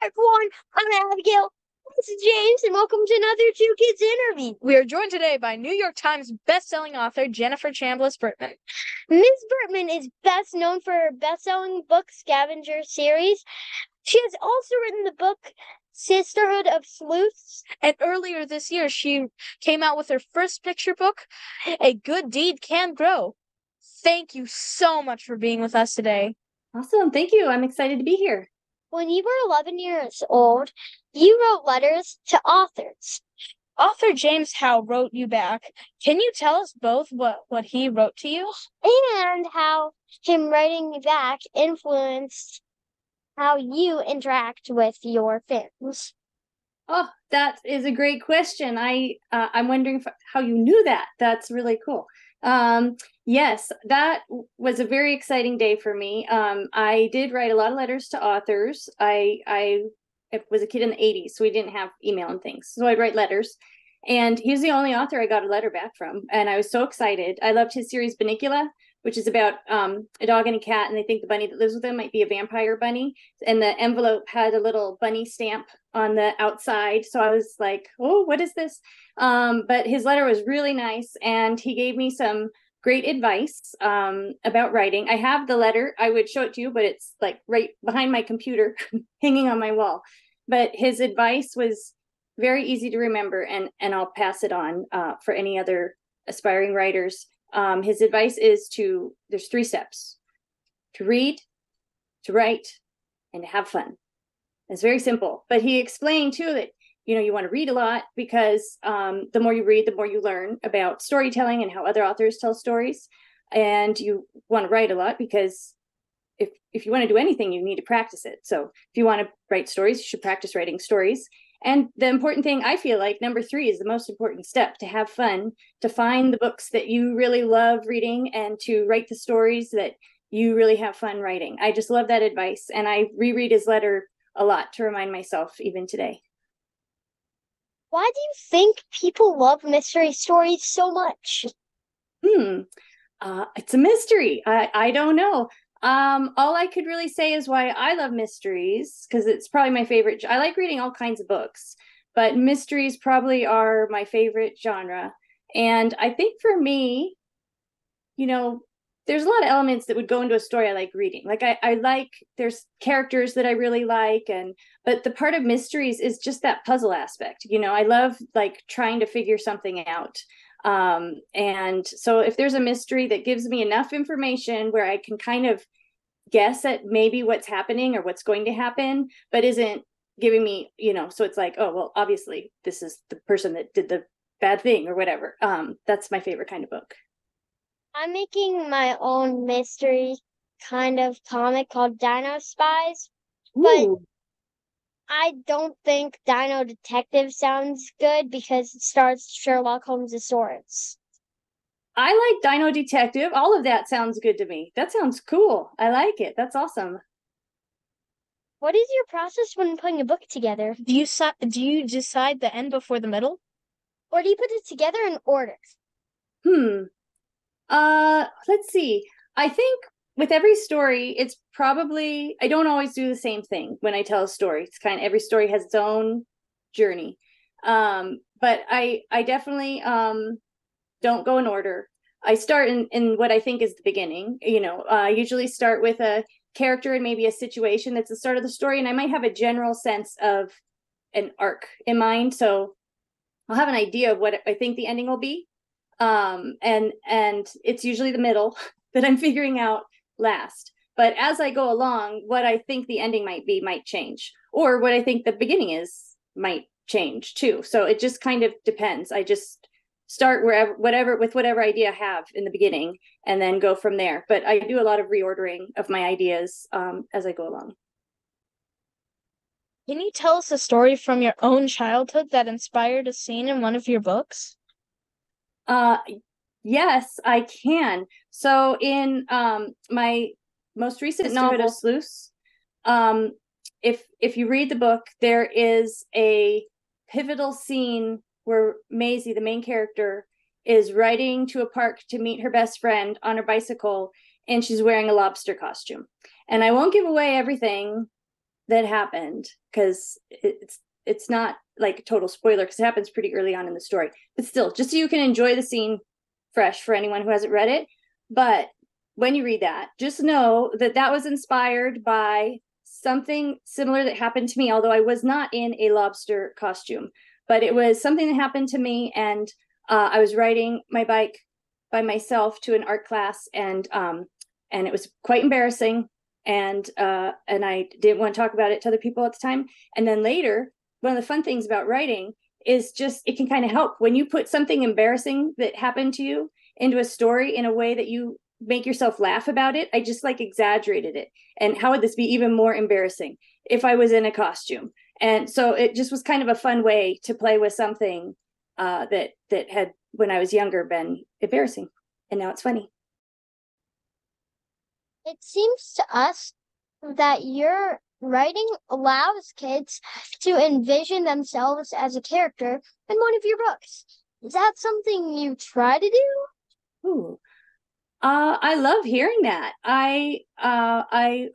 Everyone, I'm Abigail. This is James, and welcome to another Two Kids interview. We are joined today by New York Times bestselling author Jennifer Chambliss Bertman. Ms. Bertman is best known for her best-selling Book Scavenger series. She has also written the book Sisterhood of Sleuths. And earlier this year, she came out with her first picture book, A Good Deed Can Grow. Thank you so much for being with us today. Awesome. Thank you. I'm excited to be here. When you were 11 years old, you wrote letters to authors. Author James Howe wrote you back. Can you tell us both what he wrote to you? And how him writing you back influenced how you interact with your fans. Oh, that is a great question. I'm wondering how you knew that. That's really cool. Yes, that was a very exciting day for me. I did write a lot of letters to authors. I was a kid in the 80s, so we didn't have email and things. So I'd write letters. And he was the only author I got a letter back from. And I was so excited. I loved his series Bunnicula, which is about a dog and a cat, and they think the bunny that lives with them might be a vampire bunny. And the envelope had a little bunny stamp on the outside. So I was like, oh, what is this? But his letter was really nice, and he gave me some great advice about writing. I have the letter. I would show it to you, but it's like right behind my computer, hanging on my wall. But his advice was very easy to remember, and I'll pass it on for any other aspiring writers. His advice is there's 3 steps: to read, to write, and to have fun. It's very simple, but he explained too that, you want to read a lot because the more you read, the more you learn about storytelling and how other authors tell stories. And you want to write a lot because if you want to do anything, you need to practice it. So if you want to write stories, you should practice writing stories. And the important thing, I feel like, number 3 is the most important step: to have fun, to find the books that you really love reading, and to write the stories that you really have fun writing. I just love that advice. And I reread his letter a lot to remind myself even today. Why do you think people love mystery stories so much? It's a mystery. I don't know. All I could really say is why I love mysteries, because it's probably my favorite. I like reading all kinds of books, but mysteries probably are my favorite genre. And I think for me, there's a lot of elements that would go into a story I like reading. Like I like, there's characters that I really like, but the part of mysteries is just that puzzle aspect. I love like trying to figure something out. And so if there's a mystery that gives me enough information where I can kind of guess at maybe what's happening or what's going to happen, but isn't giving me, so it's like, oh, well, obviously this is the person that did the bad thing or whatever. That's my favorite kind of book. I'm making my own mystery kind of comic called Dino Spies, but Ooh. I don't think Dino Detective sounds good because it starts Sherlock Holmes' stories. I like Dino Detective. All of that sounds good to me. That sounds cool. I like it. That's awesome. What is your process when putting a book together? Do you decide the end before the middle? Or do you put it together in order? Let's see. I think with every story, it's probably, I don't always do the same thing when I tell a story. It's kind of, every story has its own journey. But I definitely don't go in order. I start in what I think is the beginning. I usually start with a character and maybe a situation that's the start of the story, and I might have a general sense of an arc in mind. So I'll have an idea of what I think the ending will be. And it's usually the middle that I'm figuring out last. But as I go along, what I think the ending might be might change, or what I think the beginning is might change too. So it just kind of depends. I just start with whatever idea I have in the beginning, and then go from there. But I do a lot of reordering of my ideas as I go along. Can you tell us a story from your own childhood that inspired a scene in one of your books? Yes, I can. So in my most recent novel, Sleuths, if you read the book, there is a pivotal scene where Maisie, the main character, is riding to a park to meet her best friend on her bicycle, and she's wearing a lobster costume. And I won't give away everything that happened, because it's not like a total spoiler because it happens pretty early on in the story, but still, just so you can enjoy the scene fresh for anyone who hasn't read it. But when you read that, just know that that was inspired by something similar that happened to me, although I was not in a lobster costume, but it was something that happened to me. And I was riding my bike by myself to an art class, and it was quite embarrassing. And I didn't want to talk about it to other people at the time. And then later, one of the fun things about writing is just it can kind of help when you put something embarrassing that happened to you into a story in a way that you make yourself laugh about it. I just like exaggerated it. And how would this be even more embarrassing if I was in a costume? And so it just was kind of a fun way to play with something that had, when I was younger, been embarrassing. And now it's funny. It seems to us that your writing allows kids to envision themselves as a character in one of your books. Is that something you try to do? Ooh. I love hearing that. I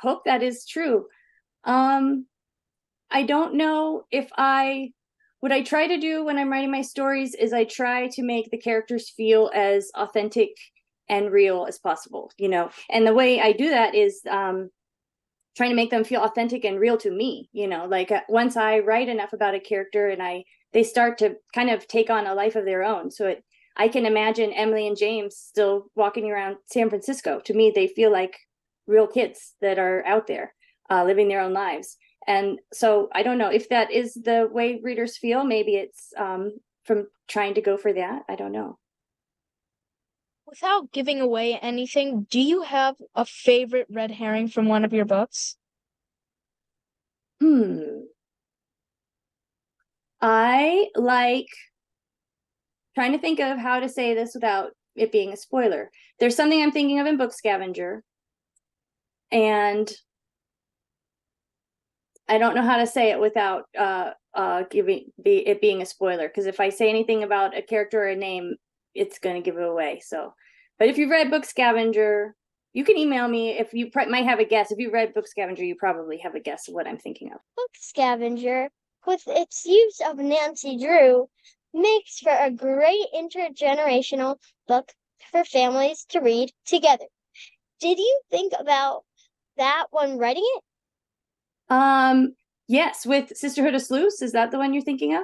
hope that is true. I don't know if what I try to do when I'm writing my stories is I try to make the characters feel as authentic and real as possible, and the way I do that is trying to make them feel authentic and real to me, like once I write enough about a character and they start to kind of take on a life of their own. So I can imagine Emily and James still walking around San Francisco. To me, they feel like real kids that are out there living their own lives. And so I don't know if that is the way readers feel. Maybe it's from trying to go for that. I don't know. Without giving away anything, do you have a favorite red herring from one of your books? I like trying to think of how to say this without it being a spoiler. There's something I'm thinking of in Book Scavenger, and I don't know how to say it without it being a spoiler, because if I say anything about a character or a name, it's going to give it away. So, but if you've read Book Scavenger, you can email me if you might have a guess. If you read Book Scavenger, you probably have a guess of what I'm thinking of. Book Scavenger, with its use of Nancy Drew, makes for a great intergenerational book for families to read together. Did you think about that when writing it? Yes, with Sisterhood of Sleuths. Is that the one you're thinking of?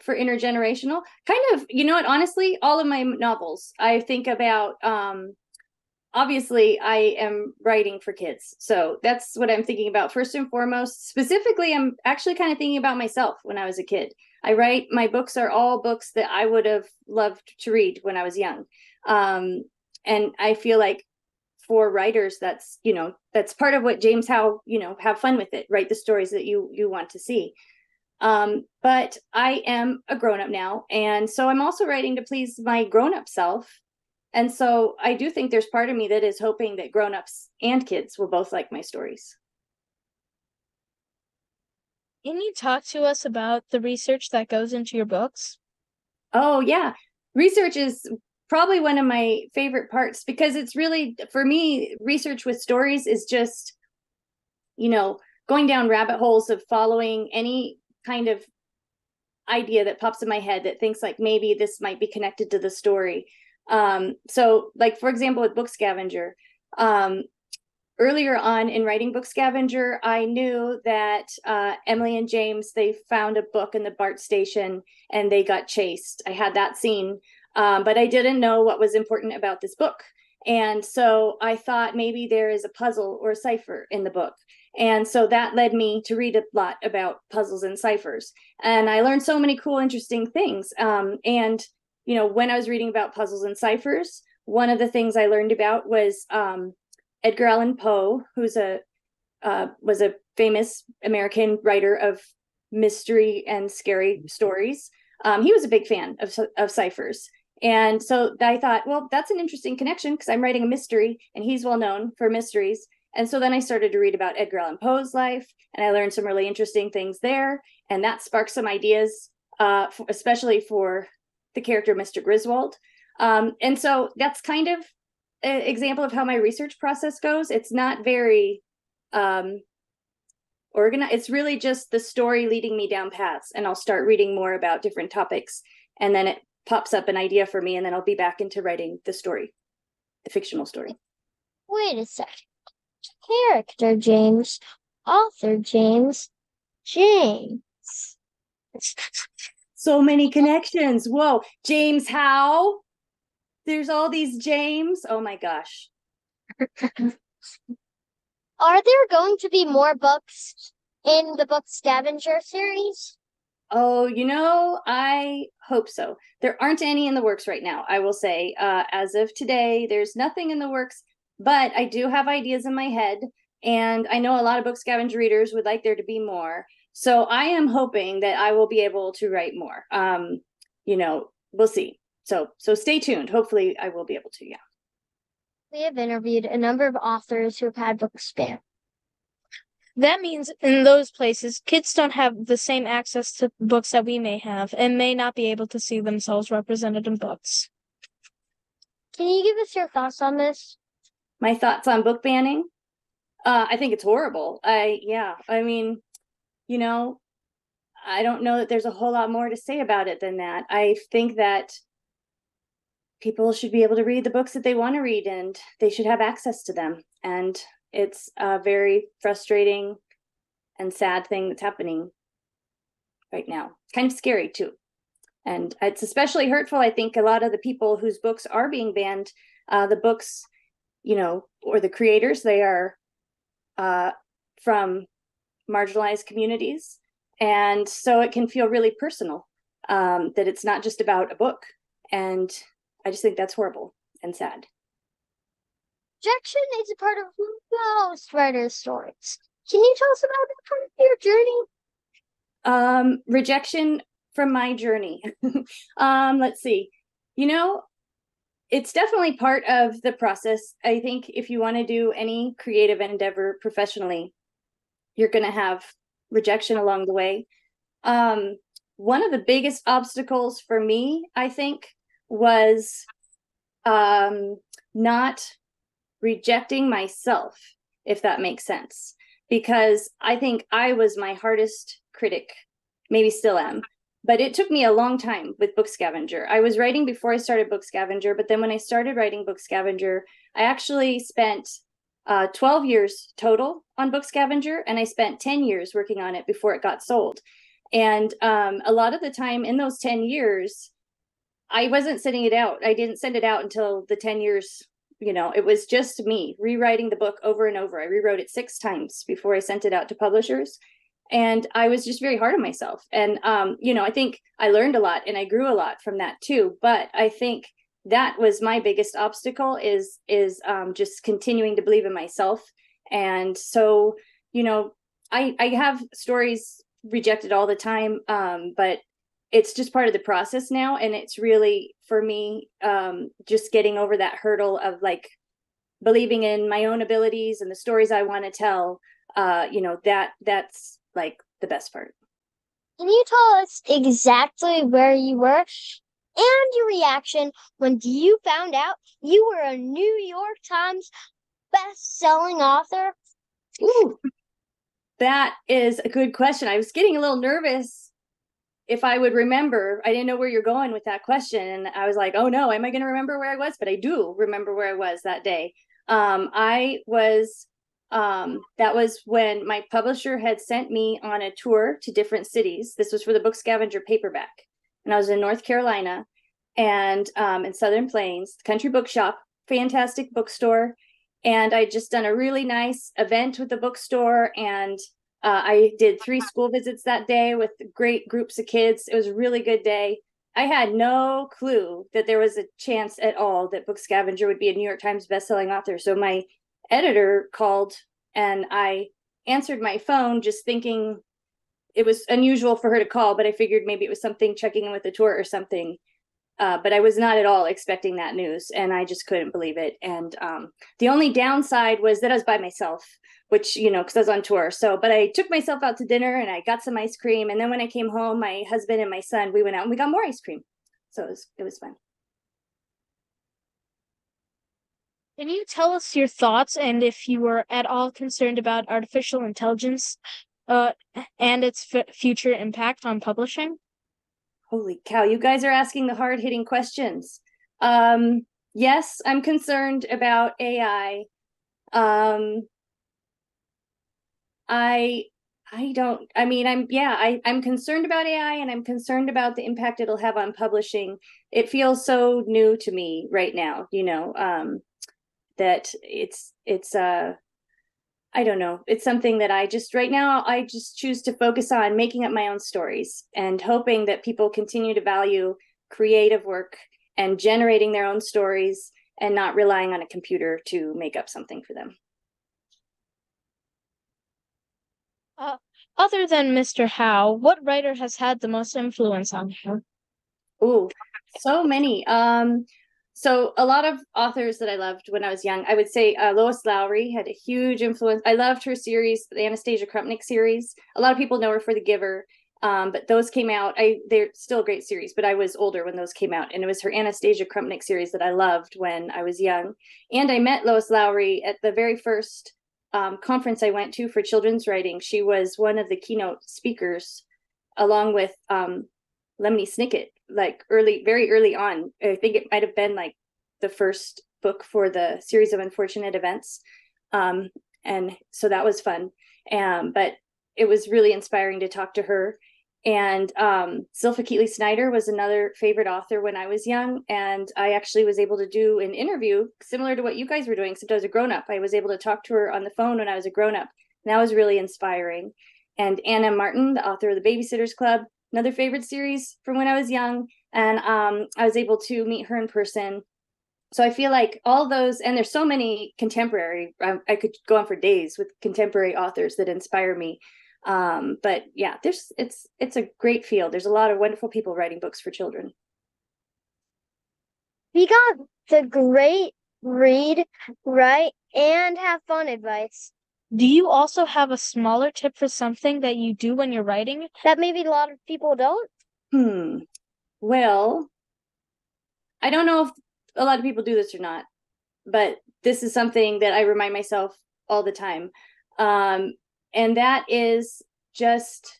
For intergenerational, kind of, what, honestly, all of my novels, I think about, obviously I am writing for kids. So that's what I'm thinking about first and foremost. Specifically, I'm actually kind of thinking about myself when I was a kid. My books are all books that I would have loved to read when I was young. And I feel like for writers, that's part of what James Howe, have fun with it, write the stories that you want to see. But I am a grown-up now, and so I'm also writing to please my grown-up self. And so I do think there's part of me that is hoping that grown-ups and kids will both like my stories. Can you talk to us about the research that goes into your books? Oh, yeah. Research is probably one of my favorite parts, because it's really, for me, research with stories is just, going down rabbit holes of following any kind of idea that pops in my head that thinks like maybe this might be connected to the story. So like, for example, with Book Scavenger, earlier on in writing Book Scavenger, I knew that Emily and James, they found a book in the BART station and they got chased. I had that scene, but I didn't know what was important about this book. And so I thought maybe there is a puzzle or a cipher in the book. And so that led me to read a lot about puzzles and ciphers. And I learned so many cool, interesting things. And, when I was reading about puzzles and ciphers, one of the things I learned about was Edgar Allan Poe, who's was a famous American writer of mystery and scary stories. He was a big fan of ciphers. And so I thought, well, that's an interesting connection because I'm writing a mystery and he's well known for mysteries. And so then I started to read about Edgar Allan Poe's life, and I learned some really interesting things there. And that sparked some ideas, especially for the character Mr. Griswold. And so that's kind of an example of how my research process goes. It's not very organized. It's really just the story leading me down paths, and I'll start reading more about different topics, and then it pops up an idea for me, and then I'll be back into writing the story, the fictional story. Wait a second. Character James, author James, James. So many connections. Whoa. James Howe. There's all these James. Oh my gosh. Are there going to be more books in the Book Scavenger series? Oh, I hope so. There aren't any in the works right now, I will say. As of today, there's nothing in the works, but I do have ideas in my head, and I know a lot of Book Scavenger readers would like there to be more. So I am hoping that I will be able to write more. We'll see. So stay tuned. Hopefully I will be able to, yeah. We have interviewed a number of authors who have had books banned. That means in those places, kids don't have the same access to books that we may have and may not be able to see themselves represented in books. Can you give us your thoughts on this? My thoughts on book banning? I think it's horrible. I don't know that there's a whole lot more to say about it than that. I think that people should be able to read the books that they want to read, and they should have access to them. And it's a very frustrating and sad thing that's happening right now. Kind of scary too. And it's especially hurtful. I think a lot of the people whose books are being banned, the books, or the creators, they are from marginalized communities. And so it can feel really personal, that it's not just about a book. And I just think that's horrible and sad. Rejection is a part of most writers' stories. Can you tell us about that part of your journey? Rejection from my journey. Let's see. It's definitely part of the process. I think if you want to do any creative endeavor professionally, you're going to have rejection along the way. One of the biggest obstacles for me, I think, was not rejecting myself, if that makes sense, because I think I was my hardest critic, maybe still am, but it took me a long time with Book Scavenger. I was writing before I started Book Scavenger, but then when I started writing Book Scavenger, I actually spent 12 years total on Book Scavenger, and I spent 10 years working on it before it got sold. And a lot of the time in those 10 years, I wasn't sending it out. I didn't send it out until the 10 years, it was just me rewriting the book over and over. I rewrote it 6 times before I sent it out to publishers. And I was just very hard on myself. And, I think I learned a lot and I grew a lot from that too. But I think that was my biggest obstacle is just continuing to believe in myself. And so, I have stories rejected all the time, but it's just part of the process now. And it's really, for me, just getting over that hurdle of like believing in my own abilities and the stories I want to tell. That's like the best part. Can you tell us exactly where you were and your reaction when you found out you were a New York Times best-selling author? Ooh, that is a good question. I was getting a little nervous if I would remember. I didn't know where you're going with that question. And I was like, oh no, am I going to remember where I was? But I do remember where I was that day. That was when my publisher had sent me on a tour to different cities. This was for the Book Scavenger paperback. And I was in North Carolina and in Southern Plains, Country Bookshop, fantastic bookstore. And I'd just done a really nice event with the bookstore. And I did 3 school visits that day with great groups of kids. It was a really good day. I had no clue that there was a chance at all that Book Scavenger would be a New York Times bestselling author. So my editor called and I answered my phone just thinking it was unusual for her to call, but I figured maybe it was something checking in with the tour or something. But I was not at all expecting that news, and I just couldn't believe it. And the only downside was that I was by myself, which, because I was on tour. But I took myself out to dinner and I got some ice cream. And then when I came home, my husband and my son, we went out and we got more ice cream. So it was fun. Can you tell us your thoughts and if you were at all concerned about artificial intelligence uh, and its future impact on publishing? Holy cow, you guys are asking the hard-hitting questions. Yes, I'm concerned about AI. I I'm concerned about AI, and I'm concerned about the impact it'll have on publishing. It feels so new to me right now, that it's I don't know. It's something that right now I just choose to focus on making up my own stories and hoping that people continue to value creative work and generating their own stories and not relying on a computer to make up something for them. Other than Mr. Howe, what writer has had the most influence on you? Oh, so many. So a lot of authors that I loved when I was young, I would say Lois Lowry had a huge influence. I loved her series, the Anastasia Krupnik series. A lot of people know her for The Giver, but those came out. They're still a great series, but I was older when those came out, and it was her Anastasia Krupnik series that I loved when I was young. And I met Lois Lowry at the very first conference I went to for children's writing. She was one of the keynote speakers, along with Lemony Snicket, like very early on. I think it might have been like the first book for the series of unfortunate events. And so that was fun. But it was really inspiring to talk to her. And Zilpha Keatley Snyder was another favorite author when I was young. And I actually was able to do an interview similar to what you guys were doing, except I was a grown-up. I was able to talk to her on the phone when I was a grown-up. And that was really inspiring. And Anna Martin, the author of The Babysitters Club, another favorite series from when I was young. And I was able to meet her in person. So I feel like all those, and there's so many contemporary, I could go on for days with contemporary authors that inspire me. But yeah, it's a great field. There's a lot of wonderful people writing books for children. We got the great read, write, and have fun advice Do you also have a smaller tip for something that you do when you're writing? that maybe a lot of people don't. Well, I don't know if a lot of people do this or not, but this is something that I remind myself all the time. And that is just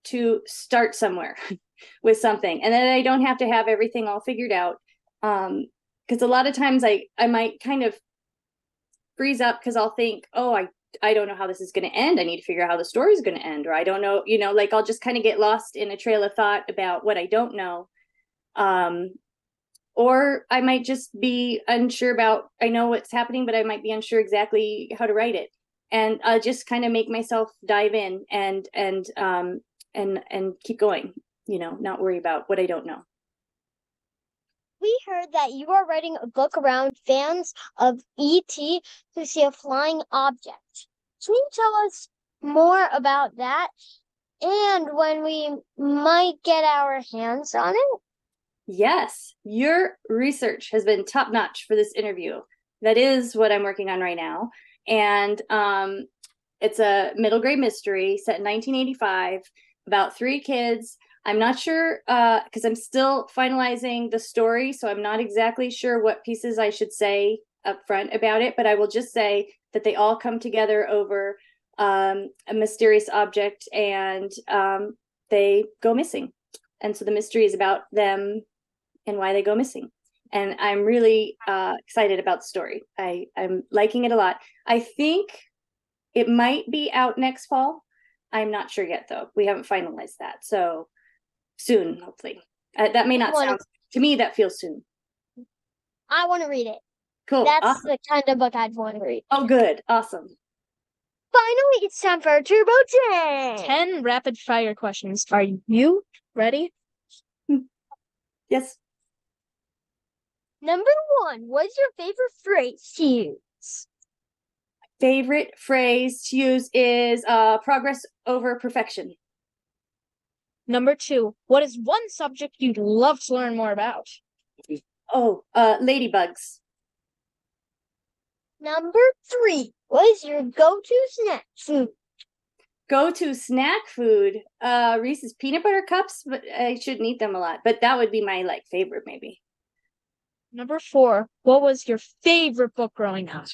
to start somewhere with something, and then I don't have to have everything all figured out. Because a lot of times I might kind of freeze up because I'll think, oh, I don't know how this is going to end. I need to figure out how the story is going to end, or I don't know, like I'll just kind of get lost in a trail of thought about what I don't know. Or I might just be unsure about, I know what's happening, but I might be unsure exactly how to write it. And I'll just kind of make myself dive in and keep going, not worry about what I don't know. We heard that you are writing a book around fans of E.T. who see a flying object. Can you tell us more about that and when we might get our hands on it? Yes, your research has been top notch for this interview. That is what I'm working on right now. And it's a middle grade mystery set in 1985 about 3 kids. I'm not sure because I'm still finalizing the story, so I'm not exactly sure what pieces I should say up front about it, but I will just say that they all come together over a mysterious object, and they go missing. And so the mystery is about them and why they go missing. And I'm really excited about the story. I'm liking it a lot. I think it might be out next fall. I'm not sure yet, though. We haven't finalized that. So soon, hopefully. That may not sound, to me, that feels soon. I want to read it. Cool. That's awesome. the kind of book I'd want to read. Oh, good. Awesome. Finally, it's time for our Turbo 10. 10 rapid fire questions. Are you ready? Yes. Number 1, what's your favorite phrase to use? Favorite phrase to use is progress over perfection. Number 2, what is one subject you'd love to learn more about? Oh, ladybugs. Number 3, what is your go-to snack food? Go-to snack food, Reese's peanut butter cups, but I shouldn't eat them a lot. But that would be my favorite, maybe. Number 4, what was your favorite book growing up?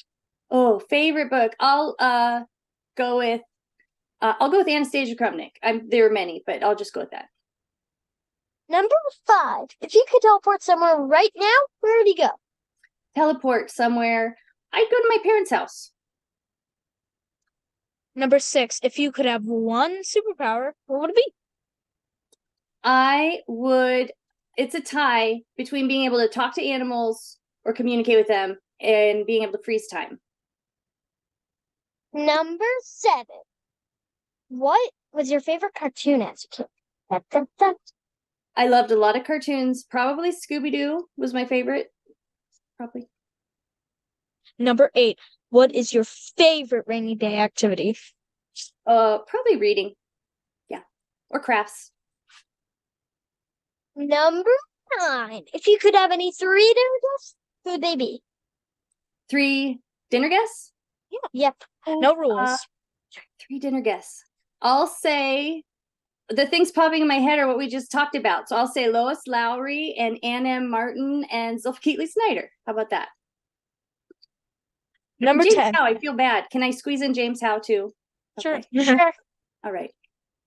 Oh, favorite book. I'll go with I'll go with Anastasia Krupnik. There were many, but I'll just go with that. Number 5. If you could teleport somewhere right now, where would you go? Teleport somewhere. I'd go to my parents' house. Number 6. If you could have one superpower, what would it be? It's a tie between being able to talk to animals or communicate with them and being able to freeze time. Number 7. What was your favorite cartoon as a kid? Dun, dun, dun. I loved a lot of cartoons. Probably Scooby-Doo was my favorite. Probably. Number 8. What is your favorite rainy day activity? Probably reading. Yeah. Or crafts. Number 9. If you could have any 3 dinner guests, who would they be? 3 dinner guests? Yep. No rules. 3 dinner guests. I'll say the things popping in my head are what we just talked about. So I'll say Lois Lowry and Ann M. Martin and Zilpha Keatley Snyder. How about that? Number James 10. Howe, I feel bad. Can I squeeze in James Howe too? Sure. Okay. All right.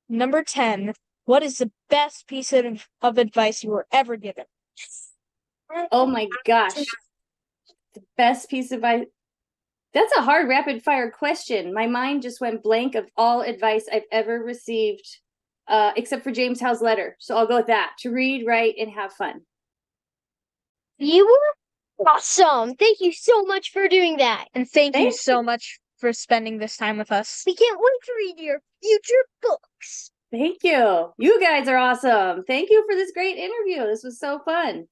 Number 10. What is the best piece of advice you were ever given? Oh my gosh. The best piece of advice. That's a hard rapid fire question. My mind just went blank of all advice I've ever received, except for James Howe's letter. So I'll go with that. To read, write, and have fun. You were awesome. Thank you so much for doing that. And thank you Thank so much for spending this time with us. We can't wait to read your future books. Thank you. You guys are awesome. Thank you for this great interview. This was so fun.